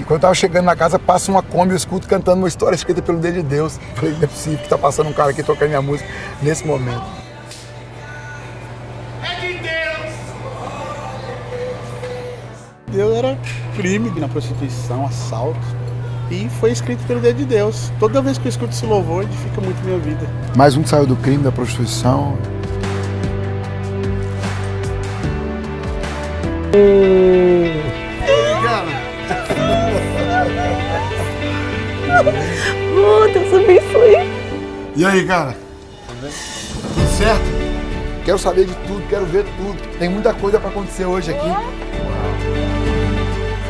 quando eu tava chegando na casa, passa uma Kombi, eu escuto cantando uma história escrita pelo dedo de Deus. Falei, não é possível que tá passando um cara aqui tocando minha música nesse momento. É de Deus! Deus era crime na prostituição, assalto. E foi escrito pelo dedo de Deus. Toda vez que eu escuto esse louvor, edifica muito minha vida. Mais um que saiu do crime, da prostituição. Deus abençoe. E aí, cara? Tudo certo? Quero saber de tudo, quero ver tudo. Tem muita coisa pra acontecer hoje aqui.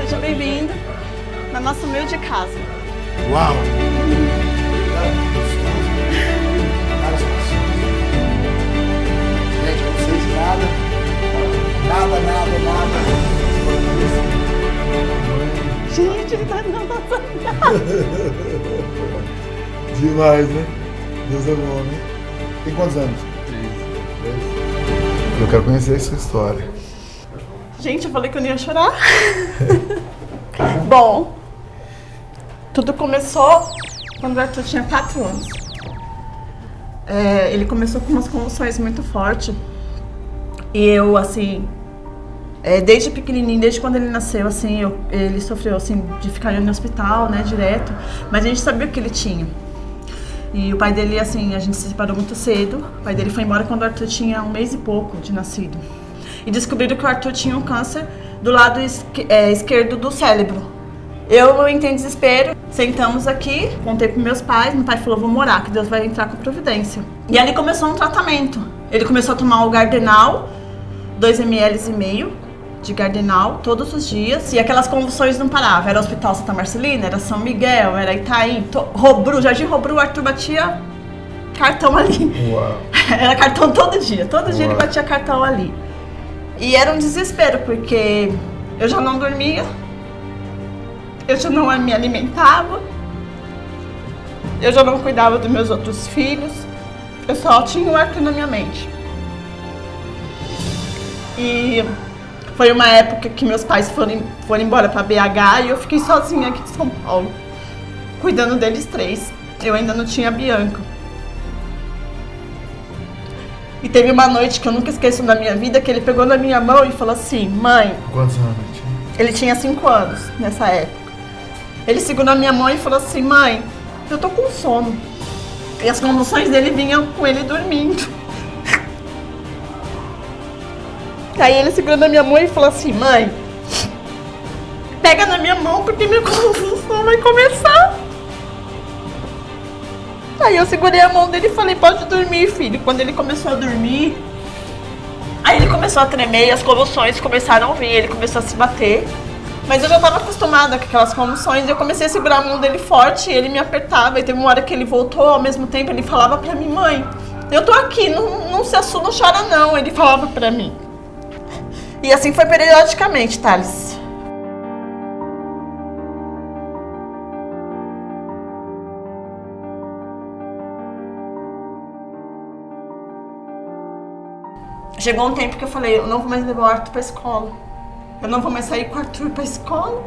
Seja bem-vindo na nossa humilde casa. Uau! Gente, eu não sei de nada. Nada. Gente, ele tá dando uma Demais, né? Deus é bom, né? Tem quantos anos? 3. Eu quero conhecer essa história. Gente, eu falei que eu não ia chorar. Bom, tudo começou quando o Arthur tinha 4 anos. Ele começou com umas convulsões muito fortes. E eu, assim, desde pequenininho, desde quando ele nasceu, assim, ele sofreu, assim, de ficar no hospital, né, direto. Mas a gente sabia o que ele tinha. E o pai dele, assim, a gente se separou muito cedo. O pai dele foi embora quando o Arthur tinha 1 mês e pouco de nascido. E descobriram que o Arthur tinha um câncer do lado esquerdo do cérebro. Eu entrei em desespero, sentamos aqui, contei para meus pais, meu pai falou, vou morar, que Deus vai entrar com providência. E ali começou um tratamento. Ele começou a tomar o Gardenal, 2,5 ml de Gardenal, todos os dias. E aquelas convulsões não paravam. Era o Hospital Santa Marcelina, era São Miguel, era Itaim, Robru, Jardim Robru, o Arthur batia cartão ali. Uau. Era cartão todo dia ele batia cartão ali. E era um desespero, porque eu já não dormia, eu já não me alimentava, eu já não cuidava dos meus outros filhos, eu só tinha o Arthur na minha mente. E foi uma época que meus pais foram embora para BH e eu fiquei sozinha aqui em São Paulo, cuidando deles 3. Eu ainda não tinha a Bianca. E teve uma noite que eu nunca esqueço na minha vida, que ele pegou na minha mão e falou assim, mãe... Quantos anos ele tinha? Ele tinha 5 anos nessa época. Ele segurou a minha mão e falou assim, mãe, eu tô com sono. E as convulsões dele vinham com ele dormindo. Aí ele segurou na minha mão e falou assim, mãe, pega na minha mão porque minha convulsão vai começar. Aí eu segurei a mão dele e falei, pode dormir, filho. Quando ele começou a dormir, aí ele começou a tremer e as convulsões começaram a vir, ele começou a se bater. Mas eu já estava acostumada com aquelas convulsões e eu comecei a segurar a mão dele forte e ele me apertava. E teve uma hora que ele voltou, ao mesmo tempo ele falava pra mim, mãe, eu tô aqui, não se assusta, não chora não, ele falava pra mim. E assim foi periodicamente, Thales. Chegou um tempo que eu falei, eu não vou mais levar o Arthur pra escola. Eu não vou mais sair com o Arthur pra escola.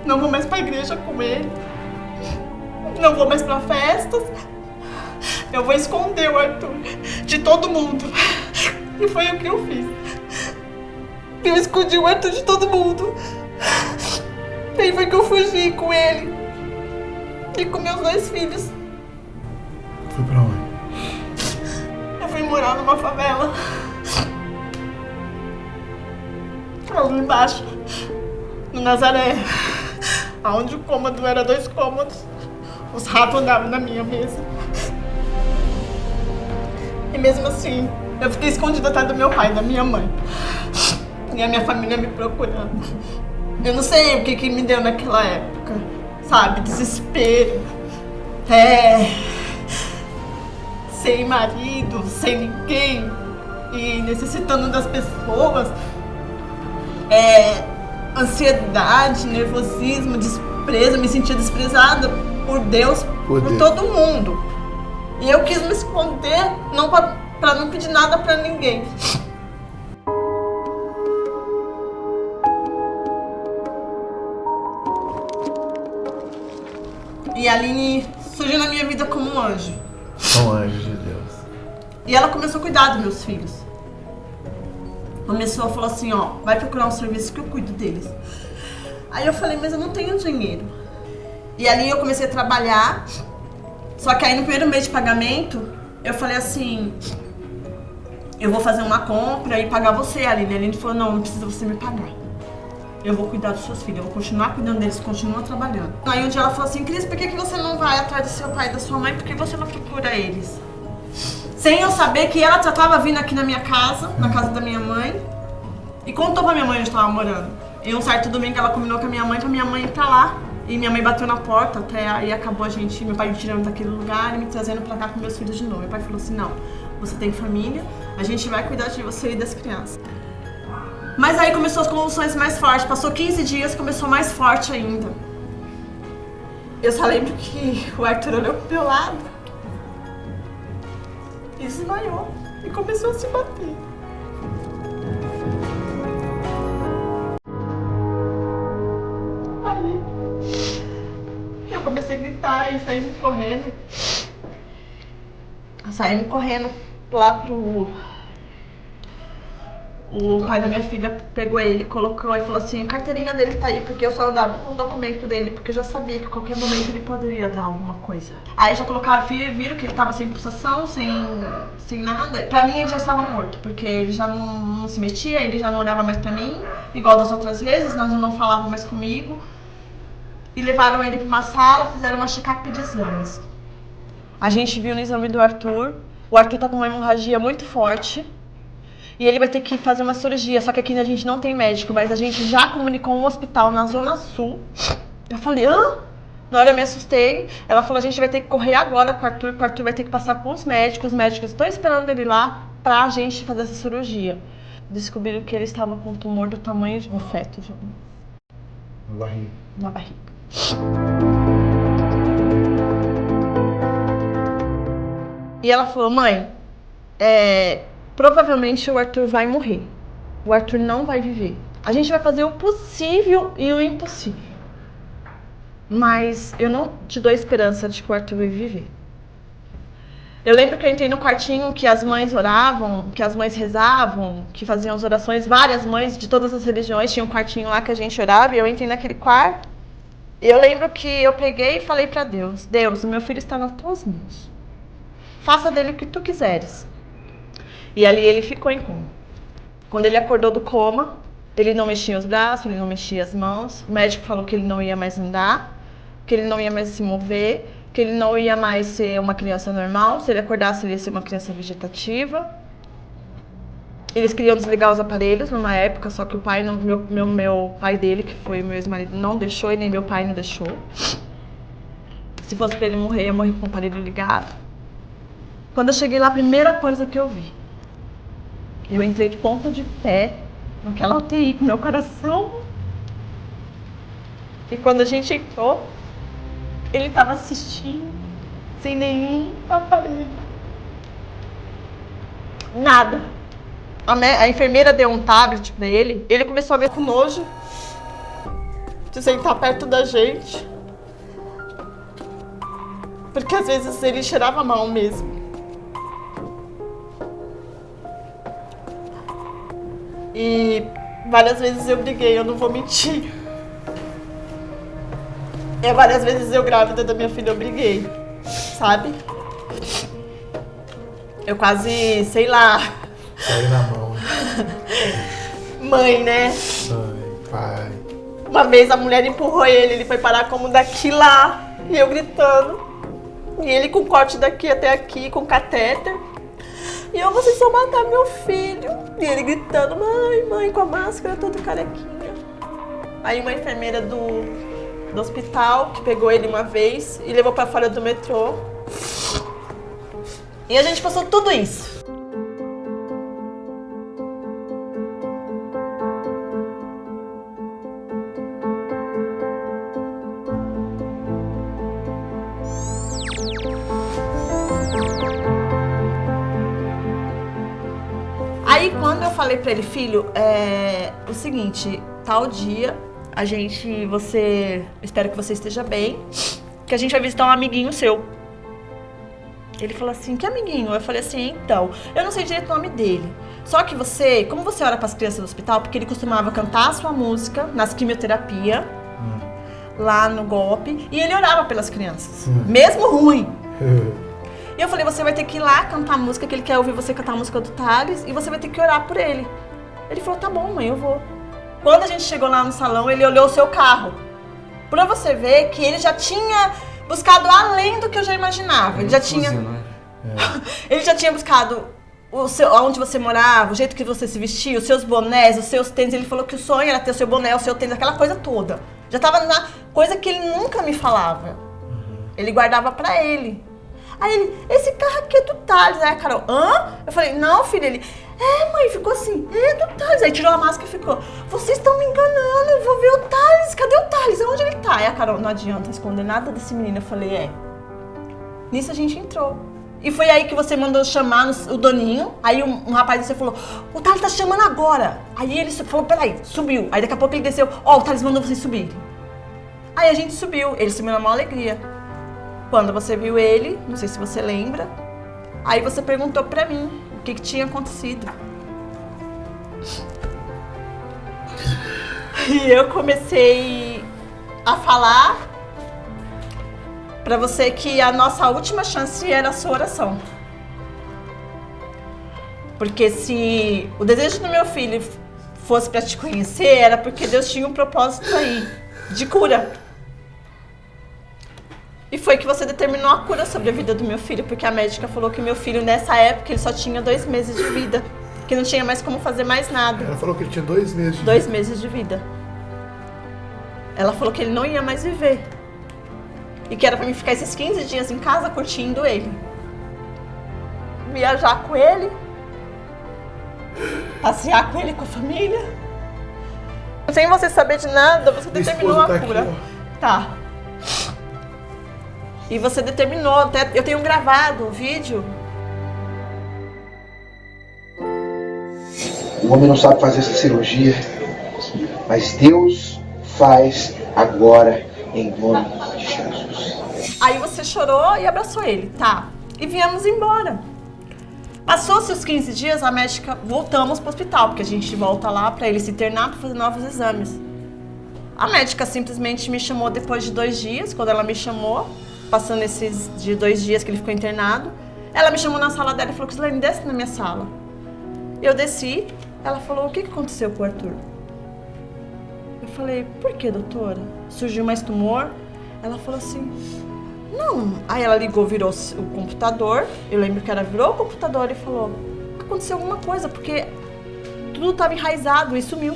Não vou mais pra igreja com ele. Não vou mais pra festas. Eu vou esconder o Arthur de todo mundo. E foi o que eu fiz. Eu escondi o Arthur de todo mundo. E aí foi que eu fugi com ele. E com meus 2 filhos. Foi pra onde? Eu fui morar numa favela. Lá embaixo, no Nazaré. Onde o cômodo era 2 cômodos. Os ratos andavam na minha mesa. E mesmo assim, eu fiquei escondida atrás do meu pai e da minha mãe. E a minha família me procurando. Eu não sei o que me deu naquela época. Sabe, desespero. Sem marido, sem ninguém. E necessitando das pessoas. Ansiedade, nervosismo, desprezo. Me sentia desprezada por Deus, por todo mundo. E eu quis me esconder, não pra não pedir nada pra ninguém. E a Aline surgiu na minha vida como um anjo. Um anjo de Deus. E ela começou a cuidar dos meus filhos. Começou a falar assim, ó, vai procurar um serviço que eu cuido deles. Aí eu falei, mas eu não tenho dinheiro. E ali eu comecei a trabalhar. Só que aí no primeiro mês de pagamento, eu falei assim, eu vou fazer uma compra e pagar você, Aline. A Aline falou, não precisa você me pagar. Eu vou cuidar dos seus filhos, eu vou continuar cuidando deles, continua trabalhando. Aí um dia ela falou assim, Cris, por que você não vai atrás do seu pai e da sua mãe? Por que você não procura eles? Sem eu saber que ela já estava vindo aqui na minha casa, na casa da minha mãe, e contou pra minha mãe onde estava morando. E um certo domingo ela combinou com a minha mãe pra minha mãe ir pra lá. E minha mãe bateu na porta, até aí acabou a gente, meu pai me tirando daquele lugar e me trazendo pra cá com meus filhos de novo. Meu pai falou assim, não, você tem família, a gente vai cuidar de você e das crianças. Mas aí começou as convulsões mais fortes, passou 15 dias, começou mais forte ainda. Eu só lembro que o Arthur olhou pro meu lado e desmaiou e começou a se bater. Aí eu comecei a gritar e saímos correndo. Saímos correndo lá pro... O pai da minha filha pegou ele, colocou e falou assim, a carteirinha dele tá aí, porque eu só andava com o documento dele, porque eu já sabia que a qualquer momento ele poderia dar alguma coisa. Aí já colocaram, viram que ele tava sem pulsação, sem nada. Pra mim ele já estava morto, porque ele já não se metia, ele já não olhava mais pra mim, igual das outras vezes, nós não falavam mais comigo. E levaram ele pra uma sala, fizeram uma check-up de exames. A gente viu no exame do Arthur, o Arthur tá com uma hemorragia muito forte. E ele vai ter que fazer uma cirurgia, só que aqui a gente não tem médico, mas a gente já comunicou um hospital na Zona Sul. Eu falei, hã? Na hora eu me assustei. Ela falou, a gente vai ter que correr agora com o Arthur vai ter que passar com os médicos estão esperando ele lá pra gente fazer essa cirurgia. Descobriram que ele estava com um tumor do tamanho de um feto. Na barriga. Na barriga. E ela falou, mãe, provavelmente o Arthur vai morrer. O Arthur não vai viver. A gente vai fazer o possível e o impossível. Mas eu não te dou esperança de que o Arthur vai viver. Eu lembro que eu entrei no quartinho que as mães oravam, que as mães rezavam, que faziam as orações. Várias mães de todas as religiões tinham um quartinho lá que a gente orava. E eu entrei naquele quarto. E eu lembro que eu peguei e falei pra Deus, Deus, o meu filho está nas tuas mãos. Faça dele o que tu quiseres. E ali ele ficou em coma. Quando ele acordou do coma, ele não mexia os braços, ele não mexia as mãos. O médico falou que ele não ia mais andar, que ele não ia mais se mover, que ele não ia mais ser uma criança normal. Se ele acordasse, ele ia ser uma criança vegetativa. Eles queriam desligar os aparelhos numa época, só que o pai, meu pai dele, que foi meu ex-marido, não deixou, e nem meu pai não deixou. Se fosse pra ele morrer, ia morrer com o aparelho ligado. Quando eu cheguei lá, a primeira coisa que eu vi, eu entrei de ponta de pé naquela UTI com meu coração. E quando a gente entrou, ele estava assistindo sem nenhum aparelho. Nada. A enfermeira deu um tablet pra ele. Ele começou a ver com nojo de sentar perto da gente. Porque às vezes ele cheirava mal mesmo. E várias vezes eu briguei, eu não vou mentir. E várias vezes eu grávida da minha filha eu briguei, sabe? Eu quase, sei lá... Saiu na mão. Mãe, né? Mãe, pai. Uma vez a mulher empurrou ele foi parar como daqui lá. E eu gritando. E ele com corte daqui até aqui, com catéter. E eu, vocês vão matar meu filho. E ele gritando, mãe, mãe, com a máscara toda carequinha. Aí uma enfermeira do hospital, que pegou ele uma vez e levou pra fora do metrô. E a gente passou tudo isso. Aí quando eu falei pra ele, filho, o seguinte, tal dia, espero que você esteja bem, que a gente vai visitar um amiguinho seu. Ele falou assim, que amiguinho? Eu falei assim, então, eu não sei direito o nome dele. Só que você, como você ora para as crianças do hospital, porque ele costumava cantar a sua música nas quimioterapia, lá no golpe, e ele orava pelas crianças, mesmo ruim. E eu falei, você vai ter que ir lá cantar a música, que ele quer ouvir você cantar a música do Thales, e você vai ter que orar por ele. Ele falou, tá bom, mãe, eu vou. Quando a gente chegou lá no salão, ele olhou o seu carro. Pra você ver que ele já tinha buscado além do que eu já imaginava. Ele já tinha... Ele já tinha buscado onde você morava, o jeito que você se vestia, os seus bonés, os seus tênis. Ele falou que o sonho era ter o seu boné, o seu tênis, aquela coisa toda. Já tava na coisa que ele nunca me falava. Ele guardava pra ele. Aí ele, esse carro aqui é do Thales. Aí a Carol, hã? Eu falei, não, filho. Ele, mãe, ficou assim, é do Thales. Aí tirou a máscara e ficou, vocês estão me enganando, eu vou ver o Thales. Cadê o Thales? Aonde ele tá? Aí a Carol, não adianta esconder nada desse menino. Eu falei, Nisso a gente entrou. E foi aí que você mandou chamar o Doninho. Aí um rapaz você falou, o Thales tá chamando agora. Aí ele falou, peraí, subiu. Aí daqui a pouco ele desceu, o Thales mandou vocês subir. Aí a gente subiu, ele subiu na maior alegria. Quando você viu ele, não sei se você lembra, aí você perguntou pra mim o que tinha acontecido. E eu comecei a falar pra você que a nossa última chance era a sua oração. Porque se o desejo do meu filho fosse pra te conhecer, era porque Deus tinha um propósito aí, de cura. E foi que você determinou a cura sobre a vida do meu filho, porque a médica falou que meu filho, nessa época, ele só tinha 2 meses de vida, que não tinha mais como fazer mais nada. Ela falou que ele tinha 2 meses de vida. 2 meses de vida. Ela falou que ele não ia mais viver. E que era pra mim ficar esses 15 dias em casa curtindo ele. Viajar com ele. Passear com ele, com a família. Sem você saber de nada, você determinou a cura. Aqui, tá. E você determinou, até eu tenho gravado o vídeo. O homem não sabe fazer essa cirurgia, mas Deus faz agora, em nome de Jesus. Aí você chorou e abraçou ele, tá? E viemos embora. Passou-se os 15 dias, a médica, voltamos pro hospital, porque a gente volta lá pra ele se internar, pra fazer novos exames. A médica simplesmente me chamou depois de 2 dias, quando ela me chamou, passando esses de 2 dias que ele ficou internado, ela me chamou na sala dela e falou, Crislane, desce na minha sala. Eu desci, ela falou, o que aconteceu com o Arthur? Eu falei, por que, doutora? Surgiu mais tumor? Ela falou assim, não. Aí ela ligou, virou o computador, eu lembro que ela virou o computador e falou, aconteceu alguma coisa, porque tudo estava enraizado e sumiu.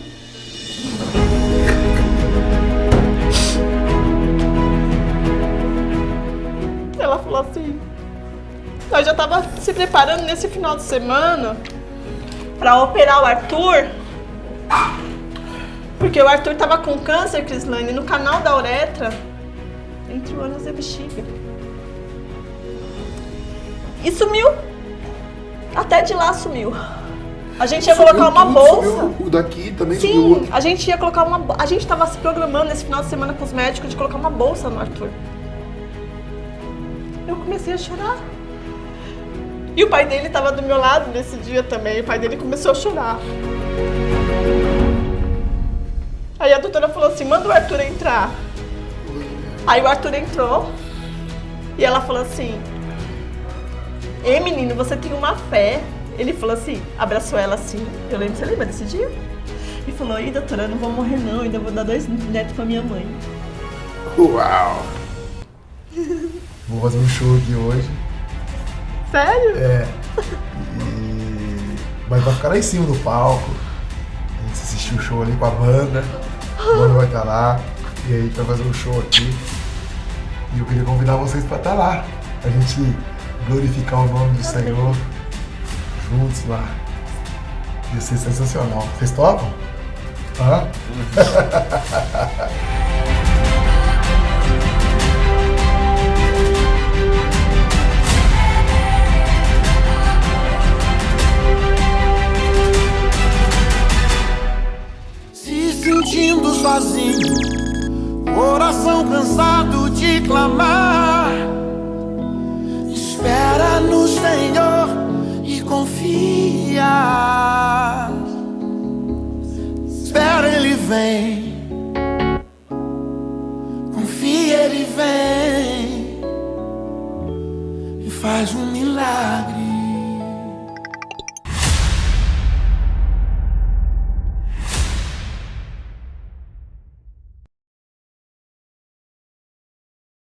Ela falou assim, nós já estava se preparando nesse final de semana para operar o Arthur, porque o Arthur estava com câncer, Crislane, no canal da uretra, entre o ânus e a bexiga. E sumiu. Até de lá sumiu. A gente ia colocar uma bolsa. O daqui também Sim, sumiu. a gente ia colocar uma... A gente estava se programando nesse final de semana com os médicos de colocar uma bolsa no Arthur. Eu comecei a chorar. E o pai dele estava do meu lado nesse dia também. O pai dele começou a chorar. Aí a doutora falou assim, manda o Arthur entrar. Aí o Arthur entrou. E ela falou assim, ei menino, você tem uma fé. Ele falou assim, abraçou ela assim. Eu lembro, você lembra desse dia? E falou, ih doutora, eu não vou morrer não, ainda vou dar 2 netos pra minha mãe. Uau! Vou fazer um show aqui hoje. Sério? Mas vai ficar lá em cima do palco. A gente assistiu o show ali com a banda. A banda vai estar lá. E aí a gente vai fazer um show aqui. E eu queria convidar vocês para estar lá. A gente glorificar o nome do Senhor juntos lá. Ia ser sensacional. Vocês topam? Hã? Se sentindo sozinho, coração tão cansado de clamar. Espera no Senhor e confia. Espera, Ele vem. Confia, Ele vem e faz um milagre.